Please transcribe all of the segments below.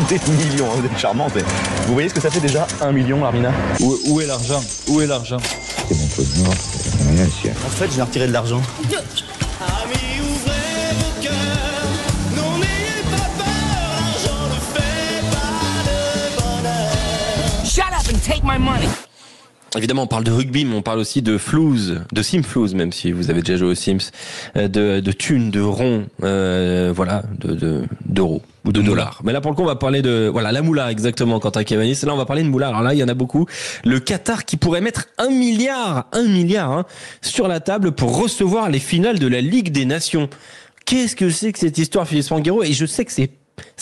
Des millions, vous êtes charmante. Vous voyez ce que ça fait déjà 1 million, Armina? Où est l'argent? Où est l'argent? C'est mon pognon, c'est rien, chien. En fait, j'ai retiré de l'argent. Amis, ouvrez vos cœurs, non n'ayez pas peur, l'argent ne fait pas le bonheur. Shut up and take my money. Évidemment, on parle de rugby, mais on parle aussi de Flouze, de Simflouze, même si vous avez déjà joué aux Sims, de thunes, de ronds, voilà, d'euros ou de dollars. Mais là, pour le coup, on va parler de, voilà, la moula, exactement, Quentin Cavanis. Là, on va parler de moula. Alors là, il y en a beaucoup. Le Qatar qui pourrait mettre 1 milliard, hein, sur la table pour recevoir les finales de la Ligue des Nations. Qu'est-ce que c'est que cette histoire, Philippe Spanghero? Et je sais que c'est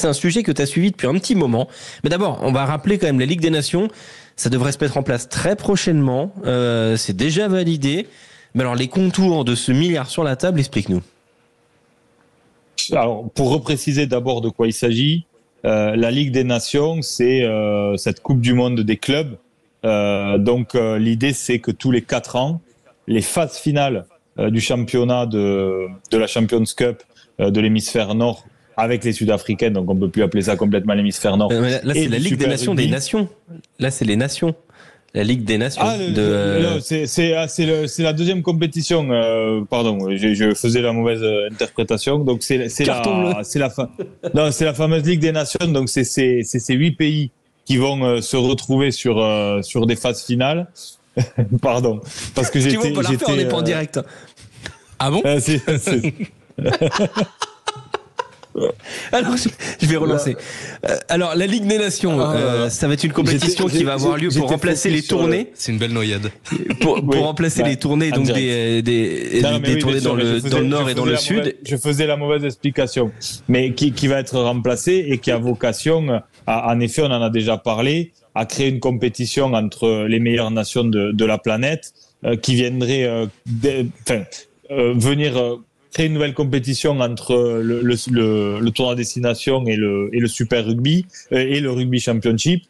un sujet que tu as suivi depuis un petit moment. Mais d'abord, on va rappeler quand même la Ligue des Nations. Ça devrait se mettre en place très prochainement. C'est déjà validé. Mais alors, les contours de ce milliard sur la table, explique-nous. Alors, pour repréciser d'abord de quoi il s'agit, la Ligue des Nations, c'est cette Coupe du Monde des clubs. Donc, l'idée, c'est que tous les 4 ans, les phases finales du championnat de la Champions Cup de l'hémisphère nord avec les Sud-Africaines, donc on ne peut plus appeler ça complètement l'hémisphère nord. Là, c'est la Ligue des Nations des nations. Là, c'est les nations. La Ligue des Nations. C'est la deuxième compétition. Pardon, je faisais la mauvaise interprétation. Donc c'est la fameuse Ligue des Nations. Donc c'est ces 8 pays qui vont se retrouver sur des phases finales. Pardon, parce que j'étais. On n'est pas en direct. Ah bon? Alors, je vais relancer. Alors, la Ligue des Nations, ça va être une compétition qui va avoir lieu pour remplacer les tournées. C'est une belle noyade. Pour remplacer les tournées, donc des tournées dans le nord et dans le sud. Je faisais la mauvaise explication, mais qui va être remplacée et qui a vocation, en effet, on en a déjà parlé, à créer une compétition entre les meilleures nations de la planète, qui viendrait venir créer une nouvelle compétition entre le tournoi destination et le Super Rugby et le Rugby Championship.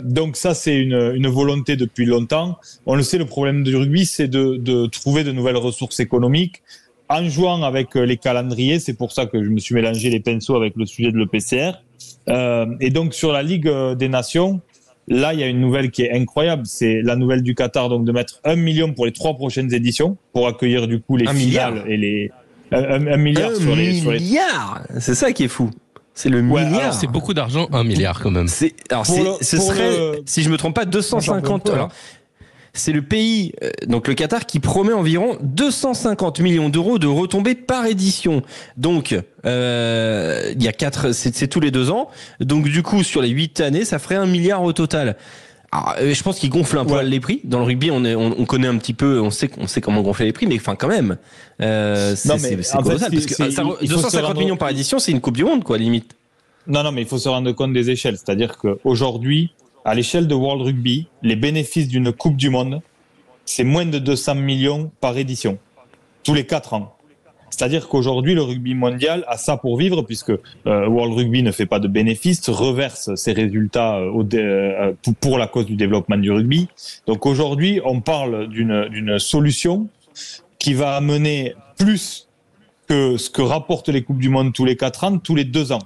Donc ça, c'est une volonté depuis longtemps. On le sait, le problème du rugby, c'est de trouver de nouvelles ressources économiques en jouant avec les calendriers. C'est pour ça que je me suis mélangé les pinceaux avec le sujet de l'EPCR. Et donc sur la Ligue des Nations, là, il y a une nouvelle qui est incroyable. C'est la nouvelle du Qatar, donc de mettre 1 million pour les 3 prochaines éditions pour accueillir du coup les finales et les 1 milliard sur les milliard. C'est ça qui est fou. C'est le milliard. Alors, c'est beaucoup d'argent, 1 milliard quand même. Ce serait, si je me trompe pas, 250. Alors, c'est le pays, donc le Qatar, qui promet environ 250 millions d'euros de retombées par édition. Donc, il y a 4, c'est tous les 2 ans. Donc, du coup, sur les 8 années, ça ferait 1 milliard au total. Alors, je pense qu'ils gonflent un poil les prix. Dans le rugby, on connaît un petit peu, on sait comment gonfler les prix, mais enfin, quand même, c'est colossal. Parce que 250 millions par édition, c'est une Coupe du Monde, quoi, limite. Non, mais il faut se rendre compte des échelles. C'est-à-dire qu'aujourd'hui, à l'échelle de World Rugby, les bénéfices d'une Coupe du Monde, c'est moins de 200 millions par édition, tous les 4 ans. C'est-à-dire qu'aujourd'hui, le rugby mondial a ça pour vivre, puisque World Rugby ne fait pas de bénéfices, reverse ses résultats pour la cause du développement du rugby. Donc aujourd'hui, on parle d'une solution qui va amener plus que ce que rapportent les Coupes du Monde tous les 4 ans, tous les 2 ans.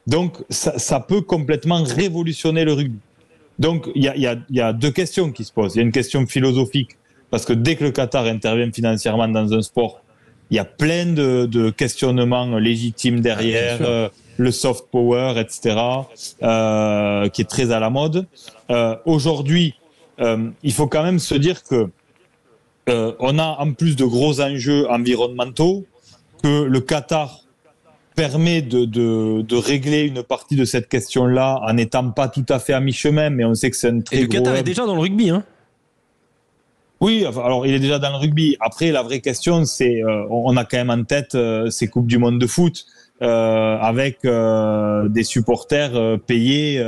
Donc ça peut complètement révolutionner le rugby. Donc il y a 2 questions qui se posent. Il y a une question philosophique, parce que dès que le Qatar intervient financièrement dans un sport, il y a plein de questionnements légitimes derrière, le soft power, etc., qui est très à la mode. Aujourd'hui, il faut quand même se dire que on a en plus de gros enjeux environnementaux, que le Qatar permet de régler une partie de cette question-là en n'étant pas tout à fait à mi-chemin, mais on sait que c'est un très gros... Et le Qatar est déjà dans le rugby, hein. Oui, alors il est déjà dans le rugby. Après, la vraie question, c'est on a quand même en tête ces Coupes du Monde de foot avec des supporters payés.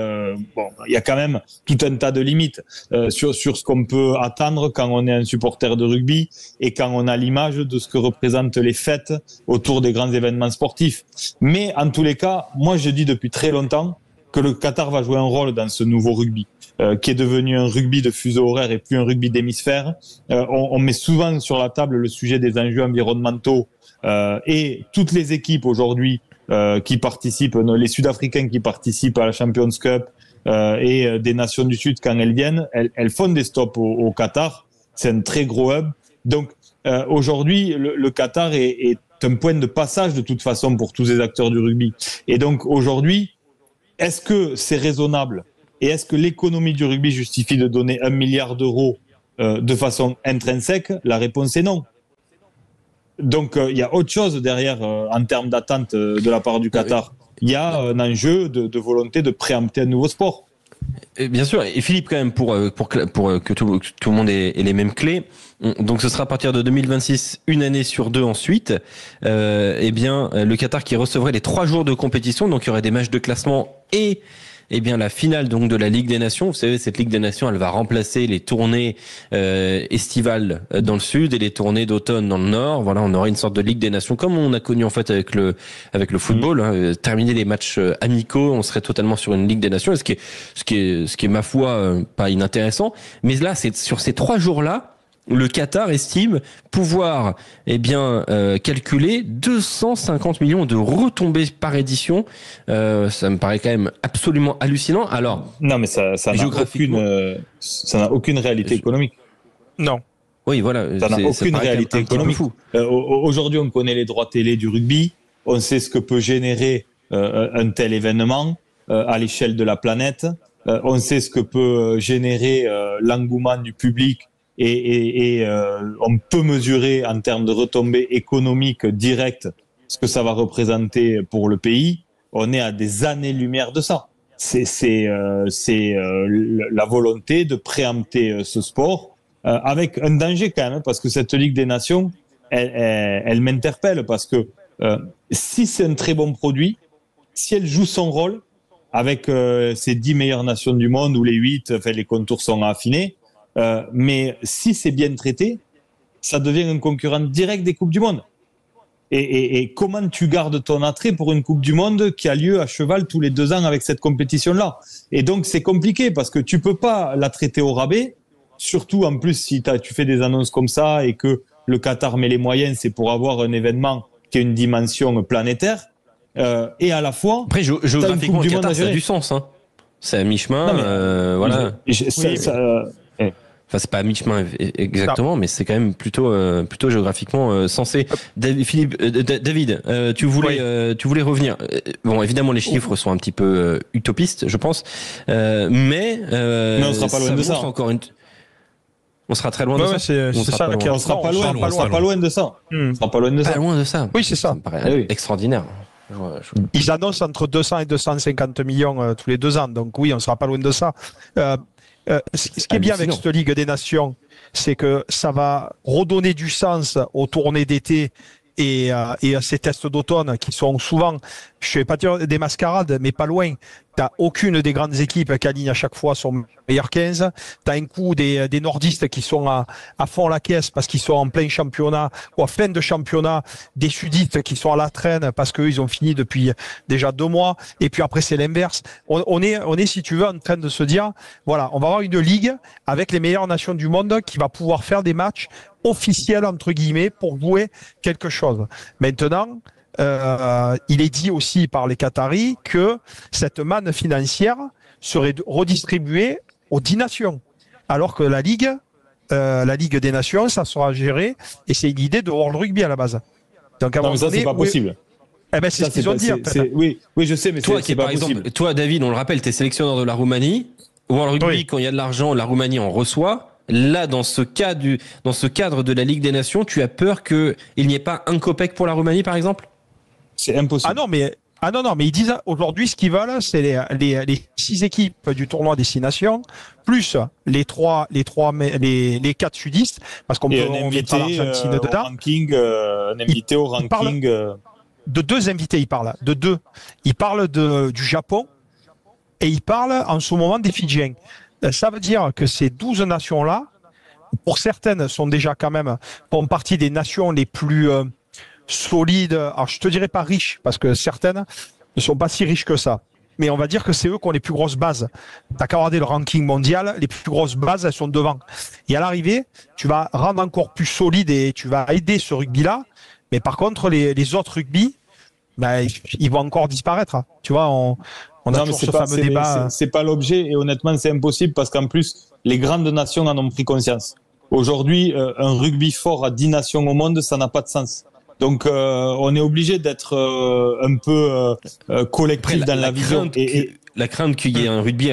Bon, il y a quand même tout un tas de limites sur ce qu'on peut attendre quand on est un supporter de rugby et quand on a l'image de ce que représentent les fêtes autour des grands événements sportifs. Mais en tous les cas, moi je dis depuis très longtemps que le Qatar va jouer un rôle dans ce nouveau rugby. Qui est devenu un rugby de fuseau horaire et plus un rugby d'hémisphère. On met souvent sur la table le sujet des enjeux environnementaux et toutes les équipes aujourd'hui qui participent, les Sud-Africains qui participent à la Champions Cup et des nations du Sud quand elles viennent, elles font des stops au Qatar. C'est un très gros hub. Donc aujourd'hui, le Qatar est un point de passage de toute façon pour tous les acteurs du rugby. Et donc aujourd'hui, est-ce que c'est raisonnable et est-ce que l'économie du rugby justifie de donner 1 milliard d'euros de façon intrinsèque? La réponse est non. Donc il y a autre chose derrière en termes d'attente de la part du Qatar. Il y a un enjeu de volonté de préempter un nouveau sport. Et bien sûr, et Philippe, quand même, pour que tout le monde ait les mêmes clés, donc ce sera à partir de 2026, une année sur deux ensuite, eh bien, le Qatar qui recevrait les 3 jours de compétition, donc il y aurait des matchs de classement et eh bien la finale donc de la Ligue des Nations. Vous savez, cette Ligue des Nations, elle va remplacer les tournées estivales dans le sud et les tournées d'automne dans le nord. Voilà, on aura une sorte de Ligue des Nations comme on a connu en fait avec le football. Hein. Terminer les matchs amicaux, on serait totalement sur une Ligue des Nations. Et ce qui est ma foi pas inintéressant. Mais là, c'est sur ces 3 jours-là. Le Qatar estime pouvoir, eh bien, calculer 250 millions de retombées par édition. Ça me paraît quand même absolument hallucinant. Alors, non, mais ça n'a aucune réalité économique. Non. Oui, voilà. Ça n'a aucune réalité économique. Aujourd'hui, on connaît les droits télé du rugby. On sait ce que peut générer un tel événement à l'échelle de la planète. On sait ce que peut générer l'engouement du public. Et on peut mesurer en termes de retombées économiques directes ce que ça va représenter pour le pays. On est à des années-lumière de ça. C'est la volonté de préempter ce sport avec un danger quand même, parce que cette Ligue des Nations, elle m'interpelle, parce que si c'est un très bon produit, si elle joue son rôle avec ces 10 meilleures nations du monde ou les 8, enfin les contours sont affinés, mais si c'est bien traité, ça devient un concurrent direct des Coupes du Monde. Et comment tu gardes ton attrait pour une Coupe du Monde qui a lieu à cheval tous les 2 ans avec cette compétition-là? Et donc c'est compliqué parce que tu peux pas la traiter au rabais, surtout en plus si tu fais des annonces comme ça et que le Qatar met les moyens, c'est pour avoir un événement qui a une dimension planétaire. Et à la fois, après géographiquement, le Qatar, ça a du sens. Hein. C'est à mi-chemin. Voilà. Enfin, c'est pas à mi-chemin exactement, mais c'est quand même plutôt géographiquement sensé. David, tu voulais revenir. Bon, évidemment, les chiffres sont un petit peu utopistes, je pense, mais on sera pas loin de ça. On sera très loin de ça. On sera pas loin de ça. On sera pas loin de ça. Pas loin de ça. Oui, c'est ça. Ça me paraît extraordinaire. Ils annoncent entre 200 et 250 millions tous les 2 ans, donc oui, on sera pas loin de ça. Ce qui est bien avec cette Ligue des Nations, c'est que ça va redonner du sens aux tournées d'été et à ces tests d'automne qui sont souvent, je vais pas dire des mascarades, mais pas loin. T'as aucune des grandes équipes qui aligne à chaque fois son meilleur 15. T'as un coup des nordistes qui sont à fond la caisse parce qu'ils sont en plein championnat ou à fin de championnat, des sudistes qui sont à la traîne parce qu'eux ils ont fini depuis déjà 2 mois. Et puis après c'est l'inverse. On est si tu veux en train de se dire, voilà, on va avoir une ligue avec les meilleures nations du monde qui va pouvoir faire des matchs officiels entre guillemets pour jouer quelque chose. Maintenant, il est dit aussi par les Qataris que cette manne financière serait redistribuée aux 10 nations, alors que la Ligue des Nations, ça sera géré, et c'est l'idée de World Rugby à la base. Donc, non, mais ça, c'est pas possible. Eh ben, c'est ce qu'ils ont dit. Oui, je sais, mais toi, c'est pas possible. Exemple, toi, David, on le rappelle, t'es sélectionneur de la Roumanie. World Rugby, quand il y a de l'argent, la Roumanie en reçoit. Là, dans ce cadre de la Ligue des Nations, tu as peur qu'il n'y ait pas un copec pour la Roumanie, par exemple? C'est impossible. Ah non, mais ils disent aujourd'hui ce qu'ils veulent, c'est les 6 équipes du tournoi des 6 nations, plus les 4 sudistes, parce qu'on mettra l'Argentine dedans. Un invité au ranking. De 2 invités, il parle. De 2. Il parle du Japon et il parle en ce moment des Fidjiens. Ça veut dire que ces 12 nations-là, pour certaines, sont déjà quand même font partie des nations les plus solides. Alors, je te dirais pas riches, parce que certaines ne sont pas si riches que ça. Mais on va dire que c'est eux qui ont les plus grosses bases. T'as qu'à regarder le ranking mondial, les plus grosses bases, elles sont devant. Et à l'arrivée, tu vas rendre encore plus solide et tu vas aider ce rugby-là. Mais par contre, les autres rugby, ils vont encore disparaître. Hein. Tu vois, on a non, mais toujours ce fameux débat. c'est pas l'objet, et honnêtement, c'est impossible parce qu'en plus, les grandes nations en ont pris conscience. Aujourd'hui, un rugby fort à 10 nations au monde, ça n'a pas de sens. Donc, on est obligé d'être un peu collectif Après, dans la vision. La crainte qu'il y ait un rugby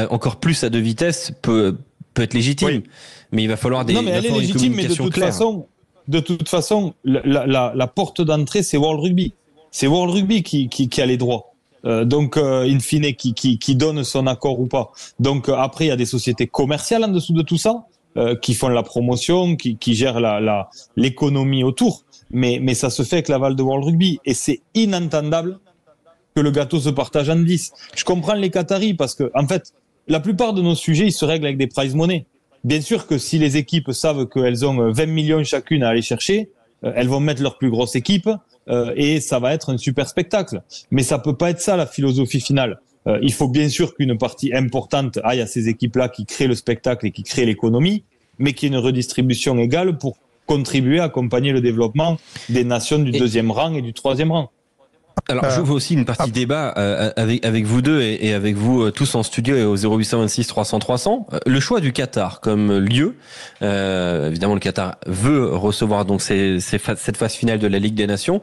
encore plus à 2 vitesses peut être légitime. Oui. Mais il va falloir non, mais elle est légitime, mais de toute façon, la porte d'entrée, c'est World Rugby. C'est World Rugby qui a les droits. Donc, in fine, qui donne son accord ou pas. Donc, après, il y a des sociétés commerciales en dessous de tout ça, qui font la promotion, qui gèrent l'économie autour. Mais ça se fait avec l'aval de World Rugby. Et c'est inentendable que le gâteau se partage en 10. Je comprends les Qataris parce que, en fait, la plupart de nos sujets, ils se règlent avec des prize money. Bien sûr que si les équipes savent qu'elles ont 20 millions chacune à aller chercher, elles vont mettre leur plus grosse équipe et ça va être un super spectacle. Mais ça peut pas être ça la philosophie finale. Il faut bien sûr qu'une partie importante aille à ces équipes-là qui créent le spectacle et qui créent l'économie, mais qu'il y ait une redistribution égale pour contribuer à accompagner le développement des nations du 2e rang et du 3e rang. Alors, j'ouvre aussi une partie débat avec vous deux et avec vous tous en studio et au 0826 300 300. Le choix du Qatar comme lieu, évidemment le Qatar veut recevoir donc cette phase finale de la Ligue des Nations.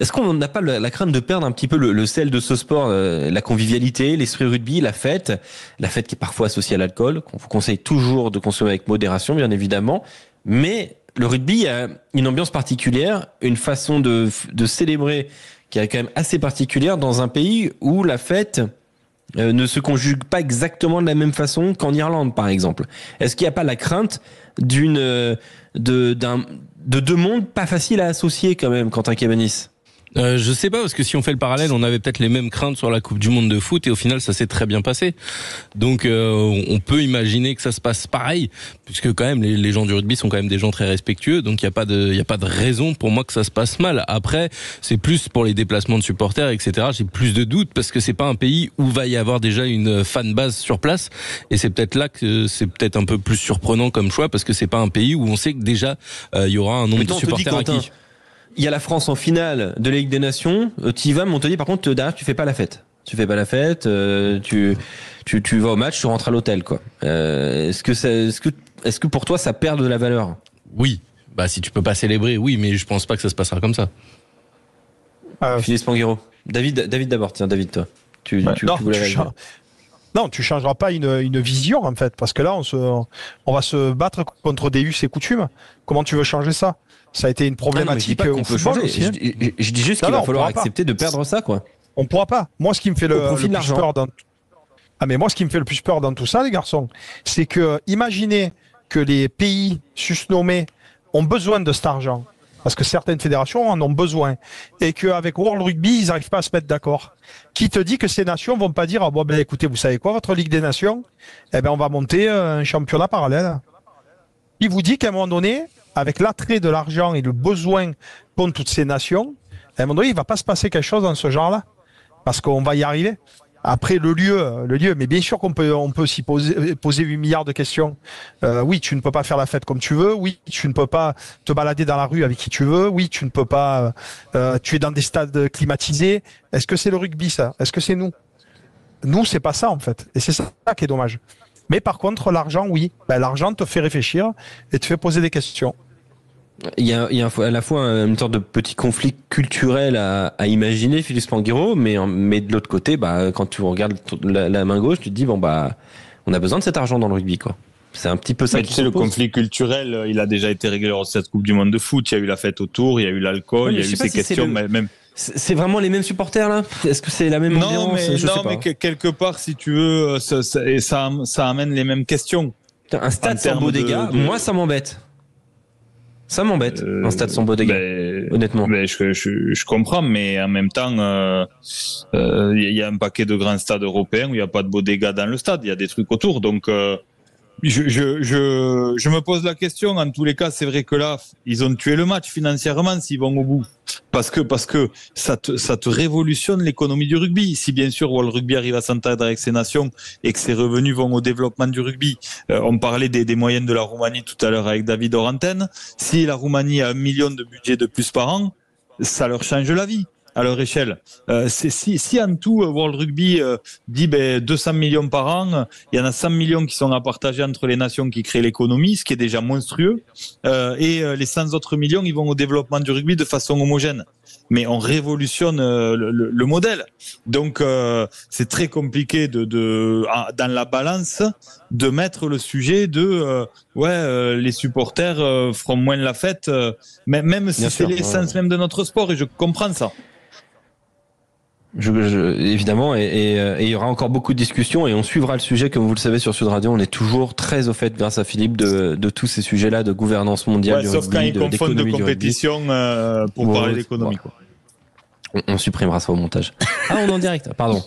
Est-ce qu'on n'a pas la crainte de perdre un petit peu le sel de ce sport, la convivialité, l'esprit rugby, la fête qui est parfois associée à l'alcool, qu'on vous conseille toujours de consommer avec modération, bien évidemment, mais le rugby a une ambiance particulière, une façon de célébrer qui est quand même assez particulière dans un pays où la fête ne se conjugue pas exactement de la même façon qu'en Irlande, par exemple. Est-ce qu'il n'y a pas la crainte de deux mondes pas faciles à associer quand même, Quentin Cabanis? Je sais pas, parce que si on fait le parallèle, on avait peut-être les mêmes craintes sur la Coupe du Monde de foot et au final ça s'est très bien passé. Donc on peut imaginer que ça se passe pareil, puisque quand même les gens du rugby sont quand même des gens très respectueux, donc il y a pas de raison pour moi que ça se passe mal. Après, c'est plus pour les déplacements de supporters, etc. J'ai plus de doutes parce que c'est pas un pays où va y avoir déjà une fan base sur place, et c'est peut-être là que c'est peut-être un peu plus surprenant comme choix, parce que c'est pas un pays où on sait que déjà il y aura un nombre de supporters acquis. Il y a la France en finale de la Ligue des Nations. Tu y vas, mais on te dit par contre derrière tu fais pas la fête. Tu fais pas la fête. Tu vas au match, tu rentres à l'hôtel, quoi. Est-ce que pour toi ça perd de la valeur? Oui. Bah si tu peux pas célébrer, oui, mais je pense pas que ça se passera comme ça. Philippe Spanghero. David d'abord. Tiens, David, toi. Tu voulais réagir. Non, tu changeras pas une vision en fait, parce que là on va se battre contre des us et coutumes. Comment tu veux changer ça? Ça a été une problématique au football aussi. Je dis juste qu'il va falloir accepter de perdre ça, quoi. On pourra pas. Moi, ce qui me fait le plus peur moi, ce qui me fait le plus peur dans tout ça, les garçons, c'est que imaginez que les pays susnommés ont besoin de cet argent, parce que certaines fédérations en ont besoin, et qu'avec World Rugby, ils n'arrivent pas à se mettre d'accord. Qui te dit que ces nations vont pas dire, écoutez, vous savez quoi, votre Ligue des Nations, on va monter un championnat parallèle. Il vous dit qu'à un moment donné, avec l'attrait de l'argent et le besoin qu'ont toutes ces nations, à un moment donné, il va pas se passer quelque chose dans ce genre-là, parce qu'on va y arriver. Après, le lieu, mais bien sûr on peut s'y poser 8 milliards de questions. Oui, tu ne peux pas faire la fête comme tu veux. Oui, tu ne peux pas te balader dans la rue avec qui tu veux. Oui, tu ne peux pas, tu es dans des stades climatisés. Est-ce que c'est le rugby, ça? Est-ce que c'est nous? Nous, c'est pas ça, en fait. Et c'est ça qui est dommage. Mais par contre, l'argent, oui. L'argent te fait réfléchir et te fait poser des questions. Il y a à la fois une sorte de petit conflit culturel à imaginer, Philippe Spanghero, mais de l'autre côté, quand tu regardes la main gauche, tu te dis on a besoin de cet argent dans le rugby, quoi. C'est un petit peu ça. Tu sais, le conflit culturel, il a déjà été réglé lors de cette Coupe du Monde de foot. Il y a eu la fête autour, il y a eu l'alcool, il y a eu ces questions, même. C'est vraiment les mêmes supporters là? Est-ce que c'est la même ambiance? Mais quelque part, si tu veux, ça amène les mêmes questions. Un stade sans beau dégâts, moi ça m'embête. Ça m'embête, un stade sans beau dégâts, honnêtement. Je comprends, mais en même temps, il y a un paquet de grands stades européens où il n'y a pas de beaux dégâts dans le stade. Il y a des trucs autour, donc je me pose la question. En tous les cas, c'est vrai que là, ils ont tué le match financièrement s'ils vont au bout, parce que ça te révolutionne l'économie du rugby. Si bien sûr World Rugby arrive à s'entendre avec ces nations et que ses revenus vont au développement du rugby. On parlait des moyennes de la Roumanie tout à l'heure avec David hors antenne. Si la Roumanie a 1 million de budget de plus par an, ça leur change la vie. à leur échelle. Si en tout World Rugby dit 200 millions par an, il y en a 100 millions qui sont à partager entre les nations qui créent l'économie, ce qui est déjà monstrueux, et les 100 autres millions, ils vont au développement du rugby de façon homogène. Mais on révolutionne le modèle. Donc c'est très compliqué dans la balance de mettre le sujet de les supporters feront moins la fête, même si c'est l'essence même de notre sport, et je comprends ça. Évidemment, et il y aura encore beaucoup de discussions et on suivra le sujet, comme vous le savez, sur Sud Radio. On est toujours très au fait, grâce à Philippe, de tous ces sujets-là de gouvernance mondiale du sauf rugby, quand ils confondent de compétition pour parler d'économie. Quoi. On supprimera ça au montage. Ah, on est en direct, pardon.